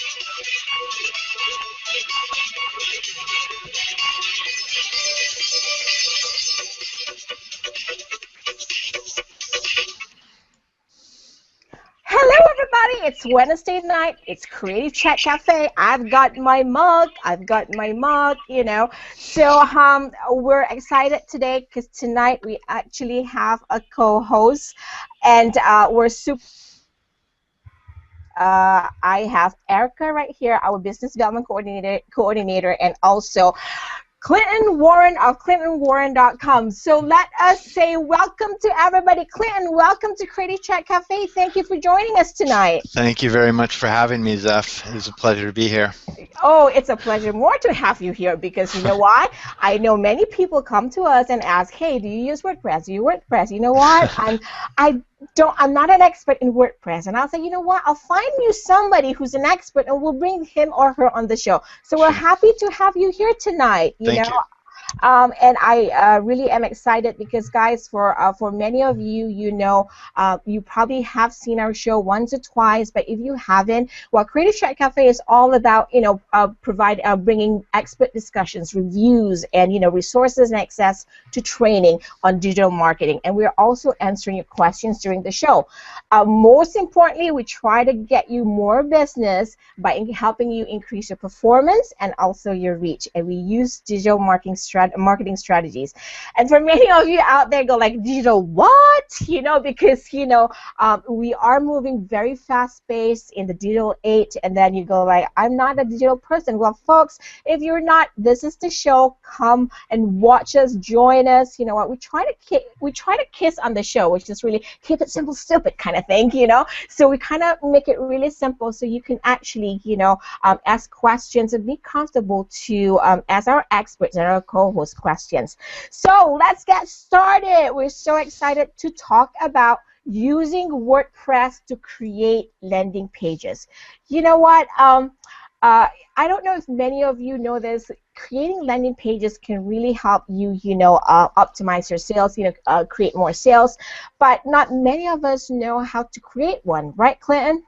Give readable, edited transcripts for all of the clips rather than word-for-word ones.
Hello, everybody. It's Wednesday night. It's Creative Chat Cafe. I've got my mug. You know. So we're excited today because tonight we actually have a co-host, and we're super. I have Erica right here, our business development coordinator, and also Clinton Warren of ClintonWarren.com. So let us say welcome to everybody. Clinton, welcome to Creative Chat Cafe. Thank you for joining us tonight. Thank you very much for having me, Zeph. It's a pleasure to be here. Oh, it's a pleasure more to have you here because you know why? I know many people come to us and ask, hey, do you use WordPress? Do you WordPress? You know what? I'm not an expert in WordPress. And I'll say, you know what? I'll find you somebody who's an expert and we'll bring him or her on the show. So we're happy to have you here tonight. Thank you. And I really am excited because, guys, for many of you, you probably have seen our show once or twice, but if you haven't, well, Creative Chat Cafe is all about, bringing expert discussions, reviews, and, resources and access to training on digital marketing. And we're also answering your questions during the show. Most importantly, we try to get you more business by helping you increase your performance and also your reach. And we use digital marketing strategies. And for many of you out there go like, digital what? Because we are moving very fast-paced in the digital age, and then you go like, I'm not a digital person. Well, folks, if you're not, this is the show. Come and watch us, join us. You know what? We try to kiss on the show, which is really keep it simple, stupid kind of thing, So we kind of make it really simple so you can actually, ask questions and be comfortable to ask our experts and our co-host questions. So let's get started. We're so excited to talk about using WordPress to create landing pages. You know what? I don't know if many of you know this. Creating landing pages can really help you, optimize your sales, create more sales. But not many of us know how to create one, right, Clinton?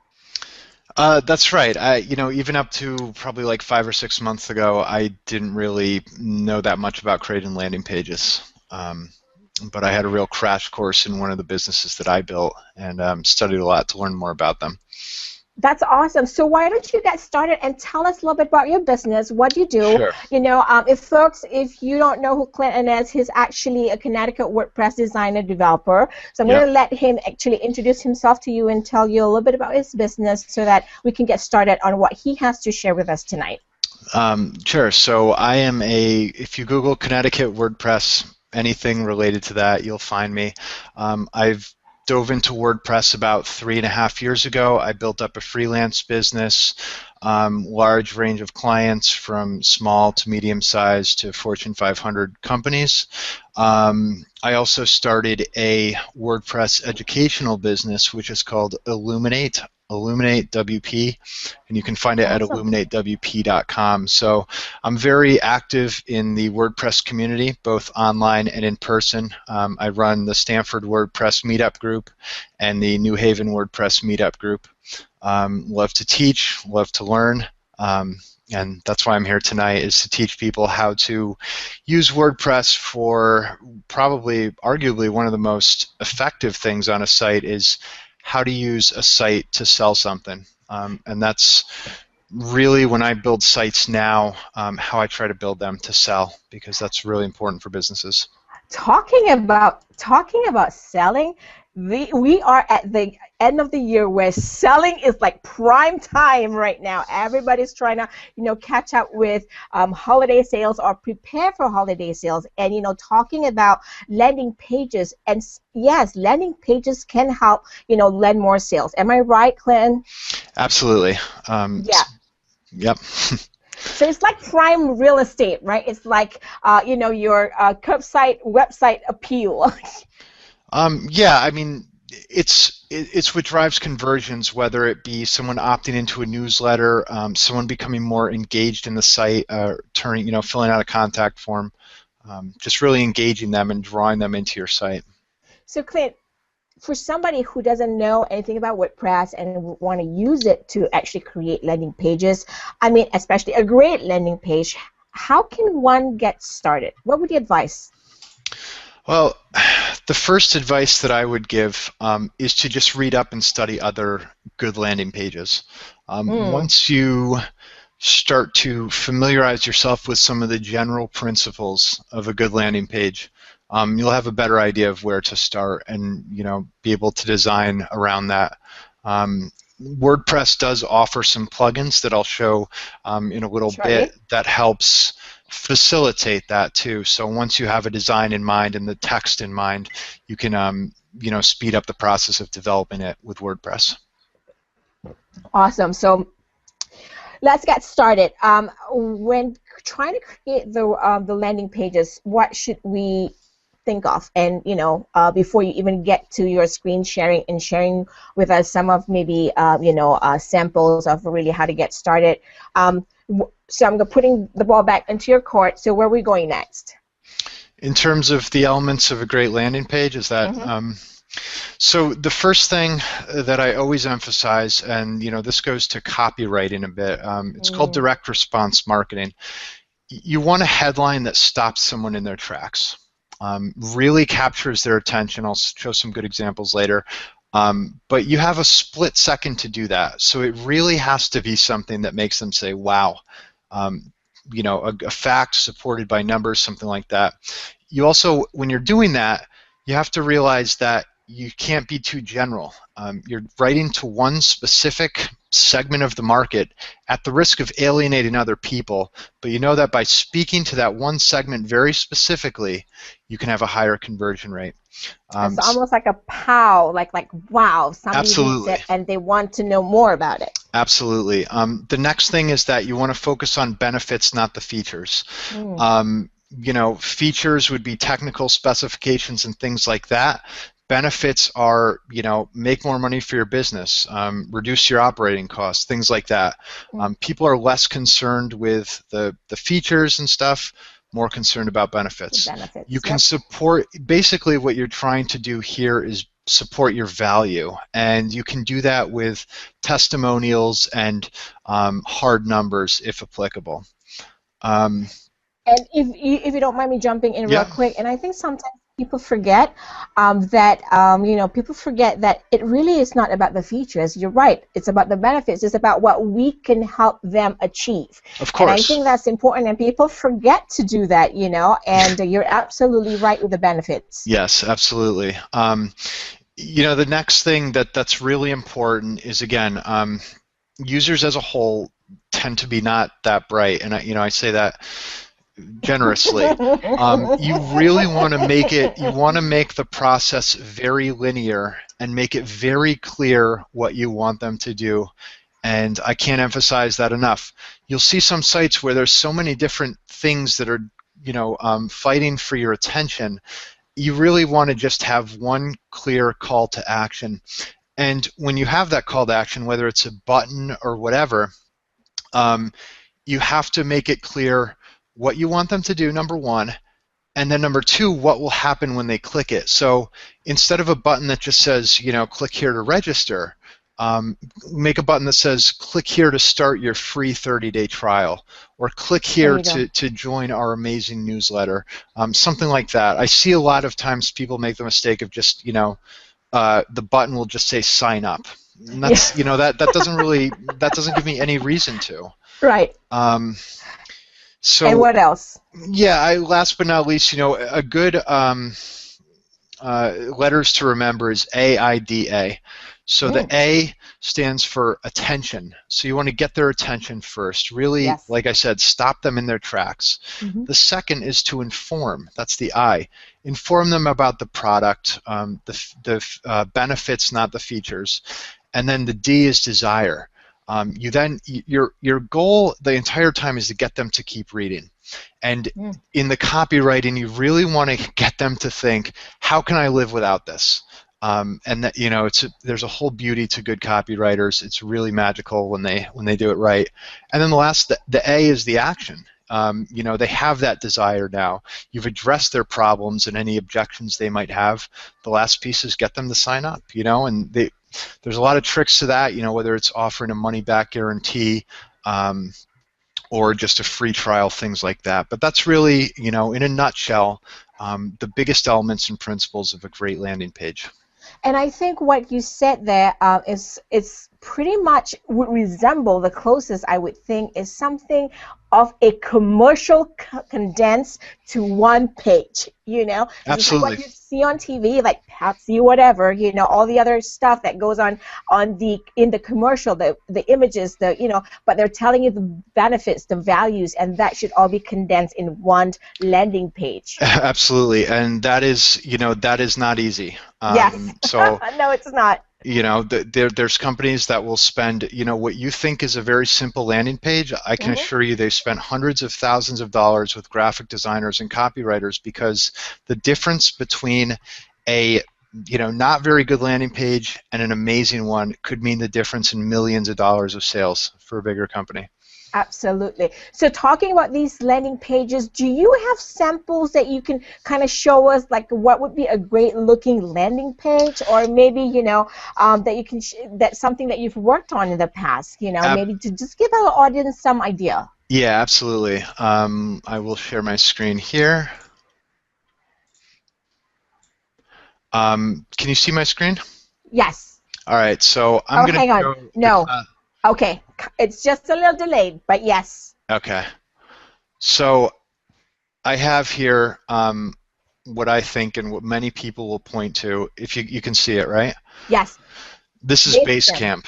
That's right. Even up to probably like 5 or 6 months ago, I didn't really know that much about creating landing pages. But I had a real crash course in one of the businesses that I built and studied a lot to learn more about them. That's awesome. So why don't you get started and tell us a little bit about your business, what you do. Sure. If you don't know who Clinton is, he's actually a Connecticut WordPress designer developer. So I'm going to let him actually introduce himself to you and tell you a little bit about his business so that we can get started on what he has to share with us tonight. Sure. So I am if you Google Connecticut WordPress, anything related to that, you'll find me. I've dove into WordPress about 3.5 years ago. I built up a freelance business, large range of clients from small to medium sized to Fortune 500 companies. I also started a WordPress educational business, which is called Illuminate WP, and you can find it at illuminatewp.com. So I'm very active in the WordPress community, both online and in person. I run the Stanford WordPress Meetup group and the New Haven WordPress Meetup group. Love to teach, love to learn, and that's why I'm here tonight, is to teach people how to use WordPress for probably, arguably, one of the most effective things on a site is how to use a site to sell something. And that's really, when I build sites now, how I try to build them to sell, because that's really important for businesses. Talking about selling, we are at the end of the year where selling is like prime time right now. Everybody's trying to, catch up with holiday sales or prepare for holiday sales. And, talking about landing pages, and yes, landing pages can help, land more sales. Am I right, Clinton? Absolutely. Yeah. Yep. So it's like prime real estate, right? It's like, your curbside website appeal. Yeah, I mean, it's what drives conversions, whether it be someone opting into a newsletter, someone becoming more engaged in the site, filling out a contact form, just really engaging them and drawing them into your site. So Clint, for somebody who doesn't know anything about WordPress and want to use it to actually create landing pages, I mean, especially a great landing page, how can one get started? What would you advise? Well, the first advice that I would give is to just read up and study other good landing pages. Once you start to familiarize yourself with some of the general principles of a good landing page, you'll have a better idea of where to start and be able to design around that. WordPress does offer some plugins that I'll show in a little bit that helps facilitate that too. So once you have a design in mind and the text in mind, you can speed up the process of developing it with WordPress. Awesome. So let's get started. When trying to create the landing pages, what should we think of? And before you even get to your screen sharing and sharing with us some of maybe samples of really how to get started. So I'm putting the ball back into your court. So where are we going next? In terms of the elements of a great landing page, is that so the first thing that I always emphasize, and this goes to copywriting a bit, it's called direct response marketing. You want a headline that stops someone in their tracks, really captures their attention. I'll show some good examples later. But you have a split second to do that, so it really has to be something that makes them say, wow. A fact supported by numbers, something like that. You also, when you're doing that, you have to realize that you can't be too general. You're writing to one specific segment of the market at the risk of alienating other people, but you know that by speaking to that one segment very specifically, you can have a higher conversion rate. It's almost like a pow, like wow, somebody reads it and they want to know more about it. Absolutely. The next thing is that you want to focus on benefits, not the features. Features would be technical specifications and things like that. Benefits are, make more money for your business, reduce your operating costs, things like that. People are less concerned with the features and stuff, more concerned about benefits. You can support, basically what you're trying to do here is support your value, and you can do that with testimonials and hard numbers if applicable. And if you don't mind me jumping in real quick, and I think sometimes people forget people forget that it really is not about the features. You're right. It's about the benefits. It's about what we can help them achieve. Of course. And I think that's important, and people forget to do that, and you're absolutely right with the benefits. Yes, absolutely. The next thing that's really important is, again, users as a whole tend to be not that bright, and I say that generously. You really want to make it, you want to make the process very linear and make it very clear what you want them to do, and I can't emphasize that enough. You'll see some sites where there's so many different things that are fighting for your attention. You really want to just have one clear call to action, and when you have that call to action, whether it's a button or whatever, you have to make it clear what you want them to do, number one, and then number two, what will happen when they click it. So instead of a button that just says, click here to register, make a button that says, click here to start your free 30-day trial, or click here to join our amazing newsletter, something like that. I see a lot of times people make the mistake of just, the button will just say sign up. And that's, that doesn't really, that doesn't give me any reason to. Right. So, and what else? Yeah, last but not least, a good letters to remember is AIDA. So the A stands for attention. So you want to get their attention first. Really, like I said, stop them in their tracks. The second is to inform. That's the I. Inform them about the product, the benefits, not the features. And then the D is desire. Your goal the entire time is to get them to keep reading, and in the copywriting you really want to get them to think, how can I live without this? And that there's a whole beauty to good copywriters. It's really magical when they do it right. And then the A is the action. they have that desire now. You've addressed their problems and any objections they might have. The last piece is get them to sign up, and there's a lot of tricks to that, whether it's offering a money-back guarantee, or just a free trial, things like that. But that's really, in a nutshell, the biggest elements and principles of a great landing page. And I think what you said there is pretty much would resemble the closest I would think is something of a commercial condensed to one page, It's like what you see on TV, like Pepsi, whatever, all the other stuff that goes on in the commercial, the images, but they're telling you the benefits, the values, and that should all be condensed in one landing page. Absolutely, and that is not easy. Yes. So no, it's not. There's companies that will spend, what you think is a very simple landing page. I can assure you they've spent hundreds of thousands of dollars with graphic designers and copywriters, because the difference between a not very good landing page and an amazing one could mean the difference in millions of dollars of sales for a bigger company. Absolutely. So talking about these landing pages, do you have samples that you can kind of show us, like what would be a great looking landing page, or maybe that you can that's something that you've worked on in the past, maybe to just give our audience some idea. Yeah, absolutely. I will share my screen here. Can you see my screen? Yes. All right. So I'm going to hang on. No. Okay, it's just a little delayed, but yes. Okay. So I have here what I think and what many people will point to. If you can see it, right? Yes. This is Basecamp.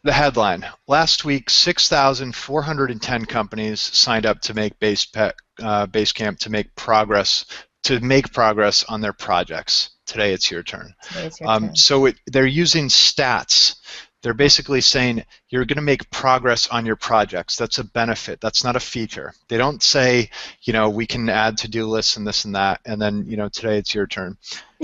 The headline: last week, 6,410 companies signed up to make Basecamp to make progress on their projects. Today it's your turn. So they're using stats. They're basically saying you're going to make progress on your projects. That's a benefit. That's not a feature. They don't say, we can add to-do lists and this and that, and then, today it's your turn.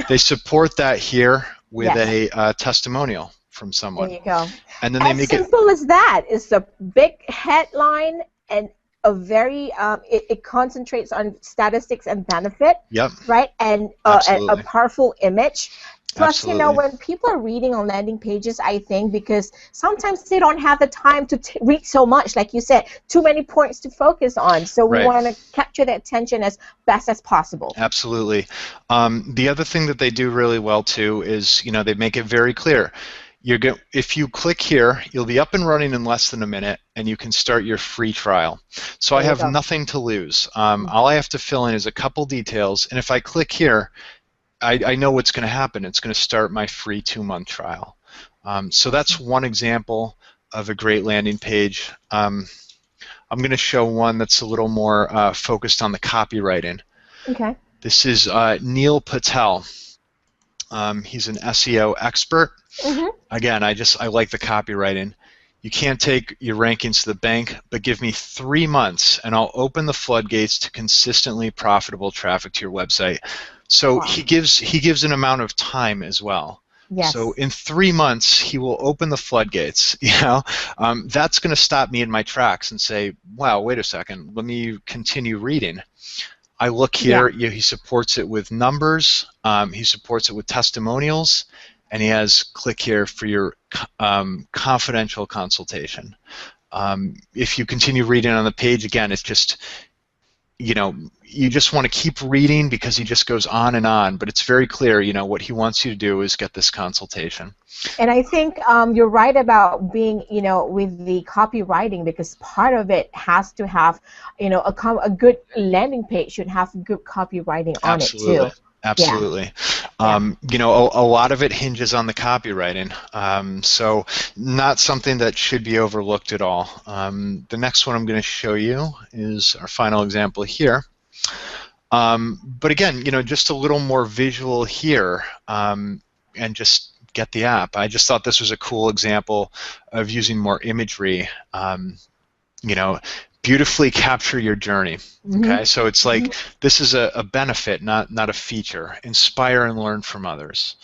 They support that here with a testimonial from someone. There you go. And then they make it simple as that. It's a big headline and a very it concentrates on statistics and benefit. Yep. Right, and a powerful image. Plus, Absolutely. When people are reading on landing pages, I think because sometimes they don't have the time to read so much, like you said, too many points to focus on. So we want to capture their attention as best as possible. Absolutely. The other thing that they do really well too is, they make it very clear. If you click here, you'll be up and running in less than a minute, and you can start your free trial. So I have nothing to lose. All I have to fill in is a couple details, and if I click here, I know what's going to happen. It's going to start my free 2-month trial. So that's one example of a great landing page. I'm going to show one that's a little more focused on the copywriting. Okay. This is Neil Patel. He's an SEO expert. Again, I like the copywriting. You can't take your rankings to the bank, but give me 3 months and I'll open the floodgates to consistently profitable traffic to your website. So he gives an amount of time as well. Yes. So in 3 months, he will open the floodgates. That's going to stop me in my tracks and say, wow, wait a second, let me continue reading. I look here, he supports it with numbers, he supports it with testimonials, and he has click here for your confidential consultation. If you continue reading on the page, again, it's just, you just want to keep reading because he just goes on, but it's very clear, what he wants you to do is get this consultation. And I think you're right about being, with the copywriting, because part of it has to have, a good landing page should have good copywriting on it too. Absolutely. A lot of it hinges on the copywriting, so not something that should be overlooked at all. The next one I'm going to show you is our final example here. But again, just a little more visual here, and just get the app. I just thought this was a cool example of using more imagery. beautifully capture your journey. Mm-hmm. Okay, so it's like this is a benefit, not a feature. Inspire and learn from others.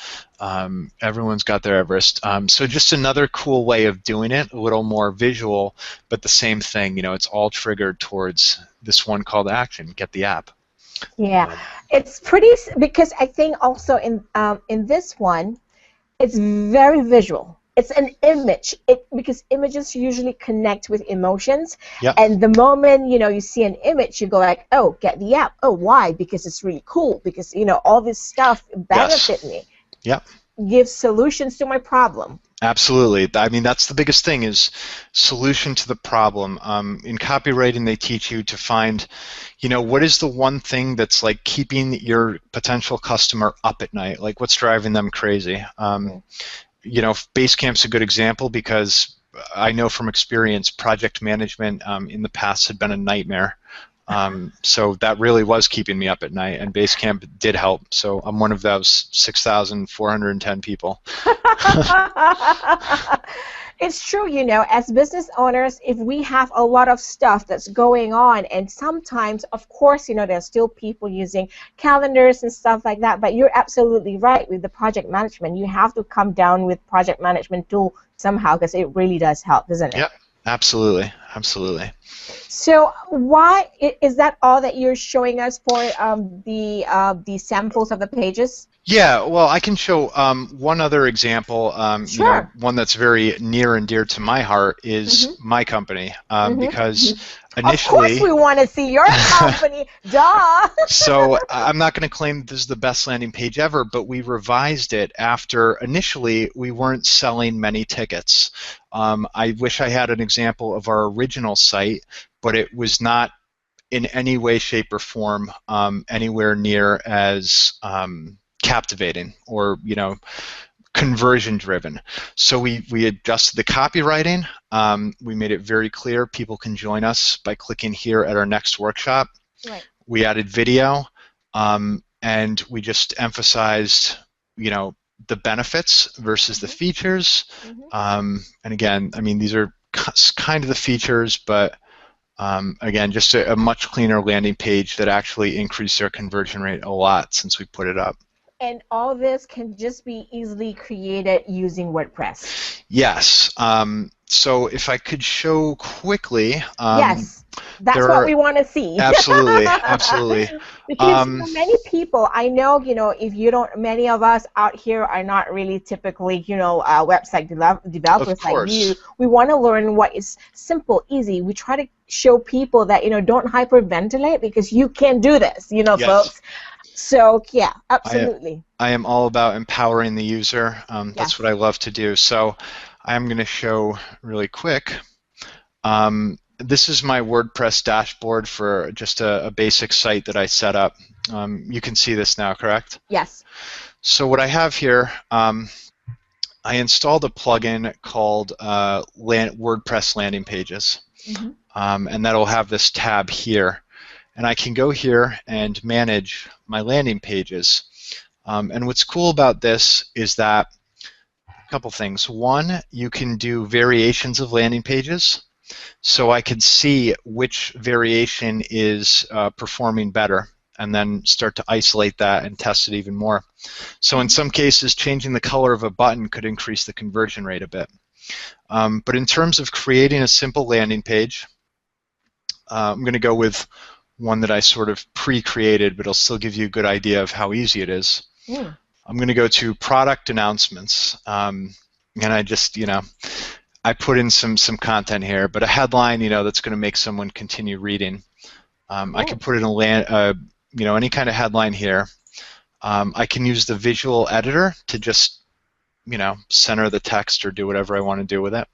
Everyone's got their Everest. So just another cool way of doing it, a little more visual, but the same thing. It's all triggered towards this one call to action: get the app. Yeah, it's pretty because I think also in this one, it's very visual. It's an image. Because images usually connect with emotions, Yep. and the moment you see an image, you go like, "Oh, get the app." Oh, why? Because it's really cool. Because all this stuff benefit Yes. me, Yep. gives solutions to my problem. Absolutely. I mean, that's the biggest thing is solution to the problem. In copywriting, they teach you to find, what is the one thing that's like keeping your potential customer up at night? Like what's driving them crazy? Basecamp's a good example because I know from experience project management in the past had been a nightmare. So that really was keeping me up at night, and Basecamp did help. So I'm one of those 6,410 people. It's true, as business owners, if we have a lot of stuff that's going on, and sometimes, of course, there's still people using calendars and stuff like that, but you're absolutely right with the project management. You have to come down with project management tool somehow because it really does help, doesn't it? Yep, absolutely, absolutely. So why is that all that you're showing us for the samples of the pages? Yeah, well, I can show one other example. Sure. One that's very near and dear to my heart is my company, because initially. Of course, we want to see your company. Duh. So I'm not going to claim this is the best landing page ever, but we revised it after initially we weren't selling many tickets. I wish I had an example of our original site, but it was not in any way, shape, or form anywhere near as captivating or conversion driven. So we adjusted the copywriting. We made it very clear people can join us by clicking here at our next workshop. Right. We added video, and we just emphasized the benefits versus the features. And again, I mean, these are kind of the features, but again, just a much cleaner landing page that actually increased our conversion rate a lot since we put it up. And all this can just be easily created using WordPress. Yes. So if I could show quickly. Yes, that's what we want to see. Absolutely, absolutely. Because many people, I know, if you don't, many of us out here are not really typically, website developers like you. We want to learn what is simple, easy. We try to show people that, don't hyperventilate because you can do this, Yes. folks. So, yeah, absolutely. I am all about empowering the user. That's what I love to do. So I'm going to show really quick. This is my WordPress dashboard for just a basic site that I set up. You can see this now, correct? Yes. So what I have here, I installed a plugin called WordPress Landing Pages. And that'll have this tab here. And I can go here and manage my landing pages. And what's cool about this is that a couple things. One, you can do variations of landing pages. So I can see which variation is performing better and then start to isolate that and test it even more. So in some cases, changing the color of a button could increase the conversion rate a bit. But in terms of creating a simple landing page, I'm going to go with one that I sort of pre-created, but it'll still give you a good idea of how easy it is. I'm going to go to product announcements, and I just, I put in some content here, but a headline, that's going to make someone continue reading. I can put in any kind of headline here. I can use the visual editor to just, center the text or do whatever I want to do with it.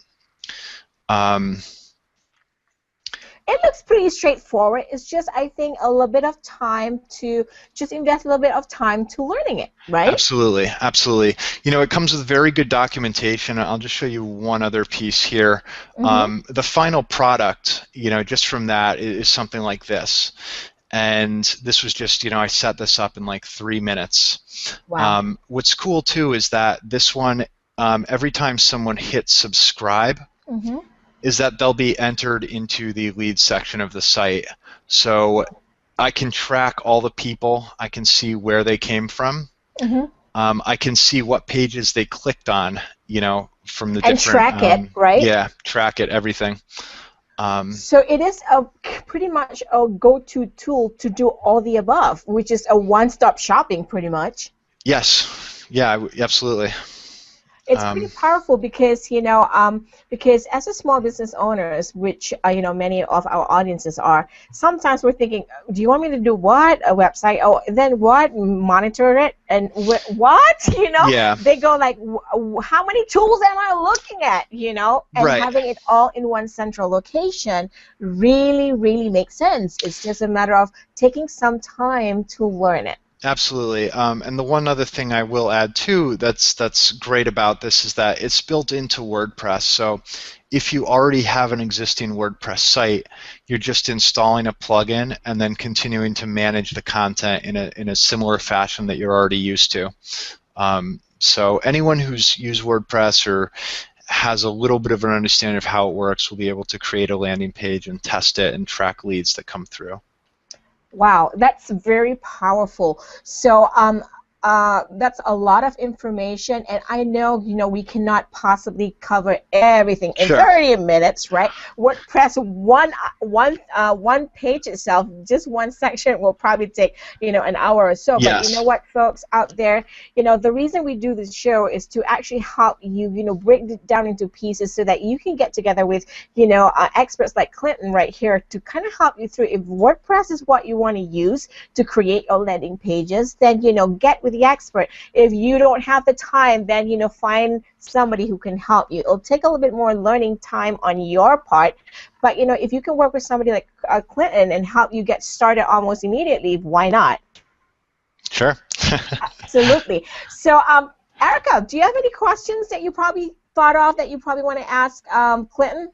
It looks pretty straightforward. It's just, I think, a little bit of time to just invest a little bit of time to learning it, right? Absolutely, absolutely. It comes with very good documentation. I'll just show you one other piece here. The final product, just from that is something like this. And this was just, I set this up in like 3 minutes. Wow. What's cool, too, is that this one, every time someone hits subscribe, is that they'll be entered into the lead section of the site. So I can track all the people. I can see where they came from. Mm-hmm. I can see what pages they clicked on, you know, from the And different, track it, right? yeah, track it, everything. So it is a pretty much a go-to tool to do all the above, which is a one-stop shopping pretty much. Yes, yeah, absolutely. It's pretty powerful because because as a small business owners, which many of our audiences are, sometimes we're thinking, do you want me to do what? A website? Oh, then what? Monitor it and what? Yeah. They go like, how many tools am I looking at? And Right. having it all in one central location really, really makes sense. It's just a matter of taking some time to learn it. Absolutely. And the one other thing I will add too that's great about this is that it's built into WordPress. So if you already have an existing WordPress site, you're just installing a plugin and then continuing to manage the content in a similar fashion that you're already used to. So anyone who's used WordPress or has a little bit of an understanding of how it works will be able to create a landing page and test it and track leads that come through. Wow, that's very powerful. So that's a lot of information, and I know we cannot possibly cover everything in Sure. 30 minutes, right? WordPress one page itself, just one section will probably take an hour or so. Yes. But you know what, folks out there, the reason we do this show is to actually help you break it down into pieces so that you can get together with experts like Clinton right here to kind of help you through. If WordPress is what you want to use to create your landing pages, then get with the expert. If you don't have the time, then find somebody who can help you. It'll take a little bit more learning time on your part, but if you can work with somebody like Clinton and help you get started almost immediately, why not? Sure. Absolutely. So Erica, do you have any questions that you probably thought of that you probably want to ask Clinton?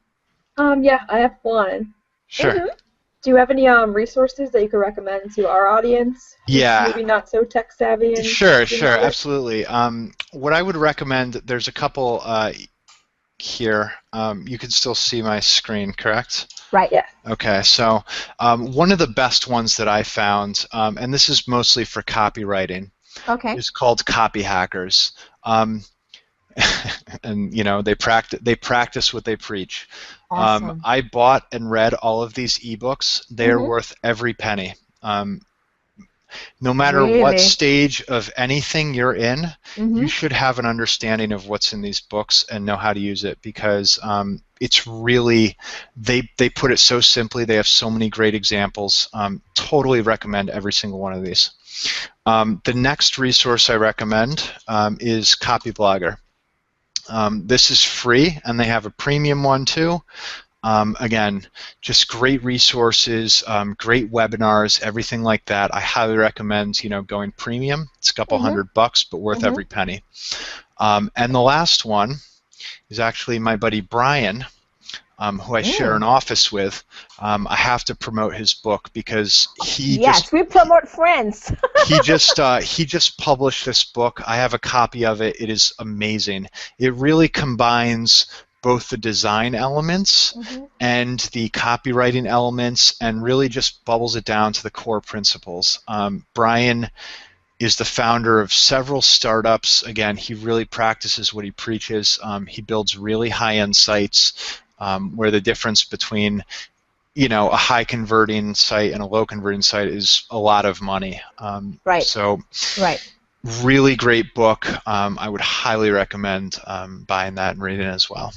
Yeah, I have one. Sure. Mm-hmm. Do you have any resources that you could recommend to our audience? Yeah. Maybe not so tech savvy. And Sure, absolutely. What I would recommend, there's a couple here. You can still see my screen, correct? Right. Yeah. Okay, so one of the best ones that I found, and this is mostly for copywriting, is called Copy Hackers. And they practice what they preach. Awesome. I bought and read all of these ebooks. They are worth every penny. No matter what stage of anything you're in, you should have an understanding of what's in these books and know how to use it, because it's really, they put it so simply. They have so many great examples. Totally recommend every single one of these. The next resource I recommend is Copyblogger. This is free, and they have a premium one too. Again, just great resources, great webinars, everything like that. I highly recommend going premium. It's a couple $100, but worth every penny. And the last one is actually my buddy Brian, who I share an office with. I have to promote his book because we promote friends. he just published this book. I have a copy of it. It is amazing. It really combines both the design elements and the copywriting elements, and really just bubbles it down to the core principles. Brian is the founder of several startups. Again, he really practices what he preaches. He builds really high-end sites where the difference between a high converting site and a low converting site is a lot of money. So really great book. I would highly recommend buying that and reading it as well.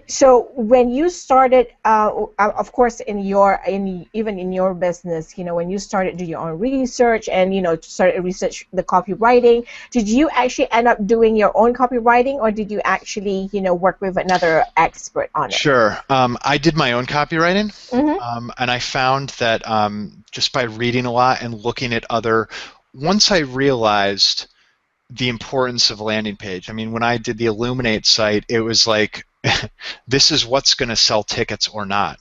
So when you started, of course, even in your business, when you started doing your own research and started to research the copywriting, did you actually end up doing your own copywriting, or did you actually work with another expert on it? Sure. I did my own copywriting, and I found that just by reading a lot and looking at once I realized the importance of a landing page. I mean, when I did the Illuminate site, it was like, this is what's going to sell tickets or not.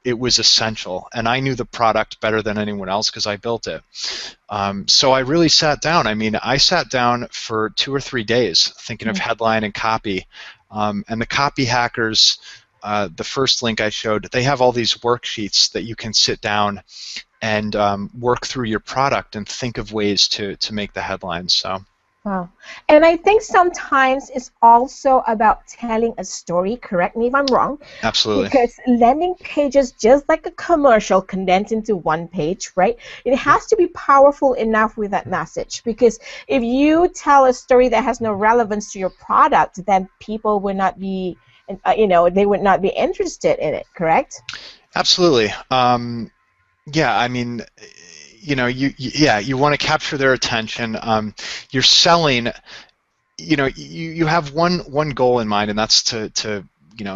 It was essential, and I knew the product better than anyone else because I built it. So I really sat down. I mean, I sat down for 2 or 3 days thinking of headline and copy, and the Copy Hackers the first link I showed, they have all these worksheets that you can sit down and work through your product and think of ways to make the headlines. So. Wow. And I think sometimes it's also about telling a story, correct me if I'm wrong. Absolutely. Because landing pages, just like a commercial condensed into one page, right? It has to be powerful enough with that message. Because if you tell a story that has no relevance to your product, then people would not be, they would not be interested in it, correct? Absolutely. Yeah, I mean, you want to capture their attention. You're selling. You have one goal in mind, and that's to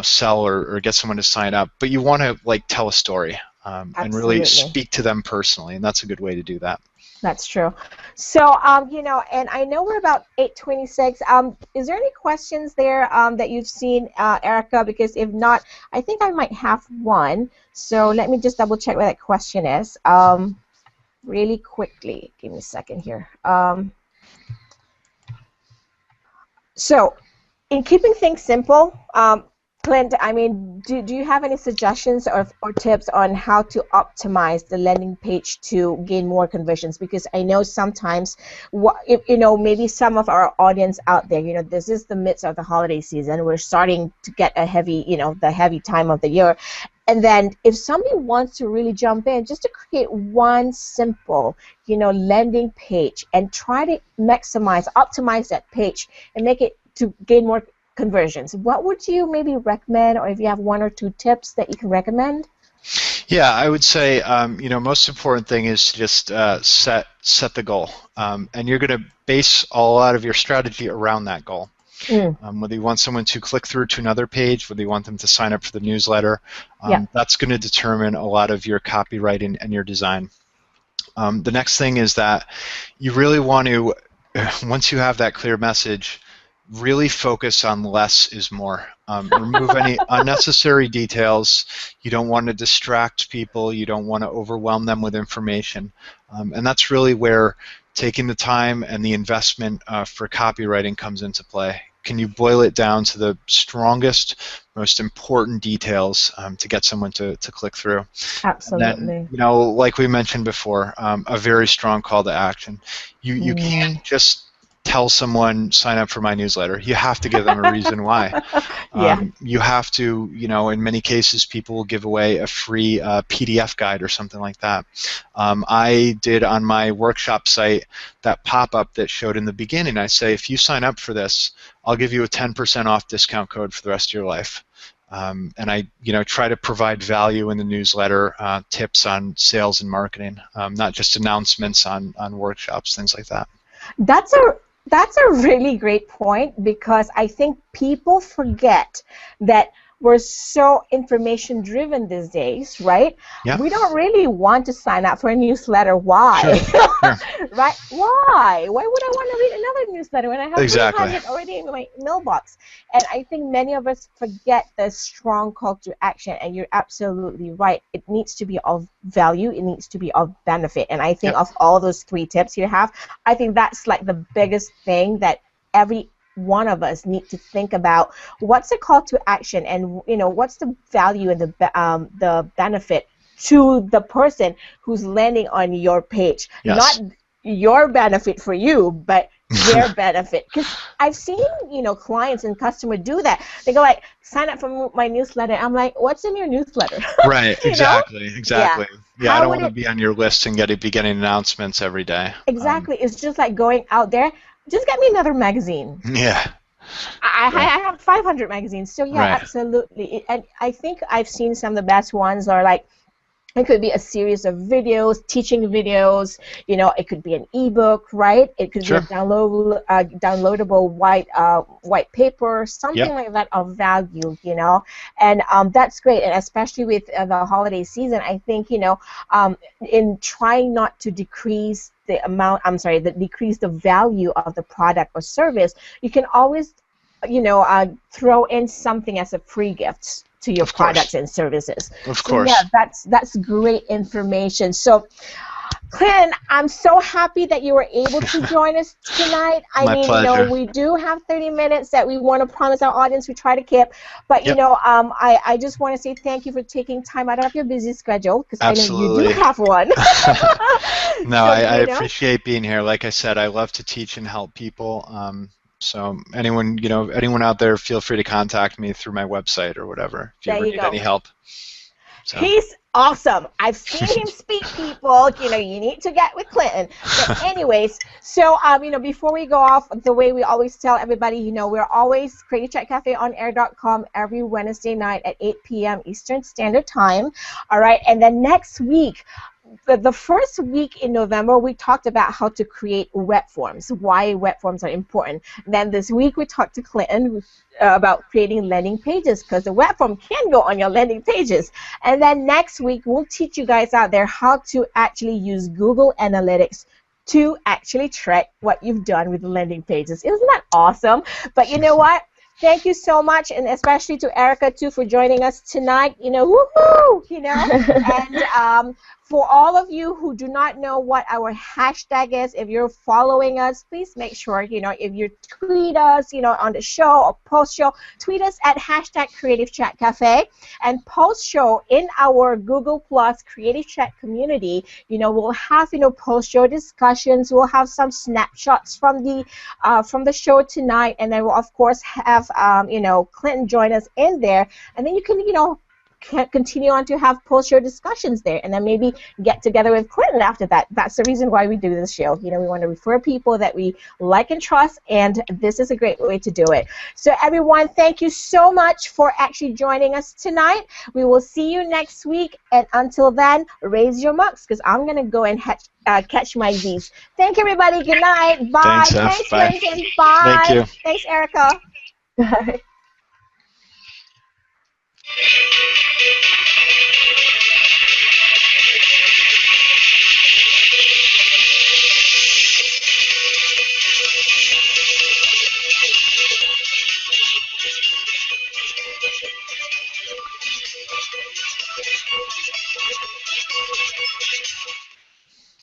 sell or get someone to sign up. But you want to tell a story and really speak to them personally, and that's a good way to do that. That's true. So, and I know we're about 8:26. Is there any questions there that you've seen, Erica? Because if not, I think I might have one. So let me just double check what that question is. Really quickly. Give me a second here. So, in keeping things simple, Clint, I mean, do you have any suggestions or tips on how to optimize the landing page to gain more conversions? Because I know sometimes, maybe some of our audience out there, this is the midst of the holiday season. We're starting to get a heavy, the heavy time of the year. And then if somebody wants to really jump in, just to create one simple, landing page and try to optimize that page and make it to gain more conversions, what would you maybe recommend, or if you have one or two tips that you can recommend? Yeah, I would say most important thing is to just set the goal, and you're going to base a lot of your strategy around that goal. Whether you want someone to click through to another page, whether you want them to sign up for the newsletter, that's going to determine a lot of your copywriting and your design. The next thing is that you really want to, once you have that clear message, really focus on less is more. Remove any unnecessary details. You don't want to distract people. You don't want to overwhelm them with information. And that's really where taking the time and the investment for copywriting comes into play. Can you boil it down to the strongest, most important details to get someone to click through? Absolutely. And then, like we mentioned before, a very strong call to action. You can't just tell someone, sign up for my newsletter. You have to give them a reason why. You have to, in many cases, people will give away a free PDF guide or something like that. I did on my workshop site that pop-up that showed in the beginning. I say, if you sign up for this, I'll give you a 10% off discount code for the rest of your life. And I, try to provide value in the newsletter, tips on sales and marketing, not just announcements on workshops, things like that. That's a really great point, because I think people forget that we're so information driven these days, right? Yeah. We don't really want to sign up for a newsletter. Why? Sure. Right? Why? Why would I want to read another newsletter when I have 300 already in my mailbox? And I think many of us forget the strong call to action, and you're absolutely right. It needs to be of value. It needs to be of benefit. And I think of all those 3 tips you have, I think that's like the biggest thing that every one of us need to think about. What's the call to action, and what's the value and the benefit to the person who's landing on your page? Not your benefit for you, but their benefit. Because I've seen clients and customers do that. They go like, sign up for my newsletter. I'm like, what's in your newsletter? Right. Exactly. Yeah, I don't want to be on your list and be getting announcements every day. Exactly. It's just like going out there. Just get me another magazine. Yeah. I have 500 magazines. So, yeah, absolutely. And I think I've seen some of the best ones are like, it could be a series of videos, teaching videos. It could be an ebook, right? It could be a downloadable white paper, something like that of value, And that's great. And especially with the holiday season, I think, in trying not to decrease decrease the value of the product or service, you can always, throw in something as a free gift to your products and services. Of course. Yeah, that's great information. So, Clinton, I'm so happy that you were able to join us tonight. I My mean, pleasure. we do have 30 minutes that we want to promise our audience we try to keep. But, Yep. I just want to say thank you for taking time out of your busy schedule, because I know you do Absolutely. have one. No, So, I appreciate being here. Like I said, I love to teach and help people. So anyone out there, feel free to contact me through my website or whatever if you there ever you need any go. help. So. He's awesome. I've seen him speak, people. You need to get with Clinton. But anyways, so before we go off, the way we always tell everybody, we're always creativechatcafeonair.com every Wednesday night at 8 p.m. Eastern Standard Time. All right, and then next week, the first week in November, we talked about how to create web forms, why web forms are important. And then this week, we talked to Clinton about creating landing pages, because the web form can go on your landing pages. And then next week, we'll teach you guys out there how to actually use Google Analytics to actually track what you've done with the landing pages. Isn't that awesome? But you know what? Thank you so much, and especially to Erica too for joining us tonight. Woohoo! And for all of you who do not know what our hashtag is, if you're following us, please make sure if you tweet us, on the show or post show, tweet us at hashtag Creative Chat Cafe, and post show in our Google Plus Creative Chat community. We'll have post show discussions. We'll have some snapshots from the show tonight, and then we'll of course have Clinton join us in there, and then you can continue on to have post-show discussions there, and then maybe get together with Clinton after that. That's the reason why we do this show. We want to refer people that we like and trust, and this is a great way to do it. So everyone, thank you so much for actually joining us tonight. We will see you next week, and until then, raise your mugs, because I'm going to go and catch my Z's. Thank you, everybody. Good night. Bye. Thanks, Bye. Clinton. Bye. Thank you. Thanks, Erica. Bye.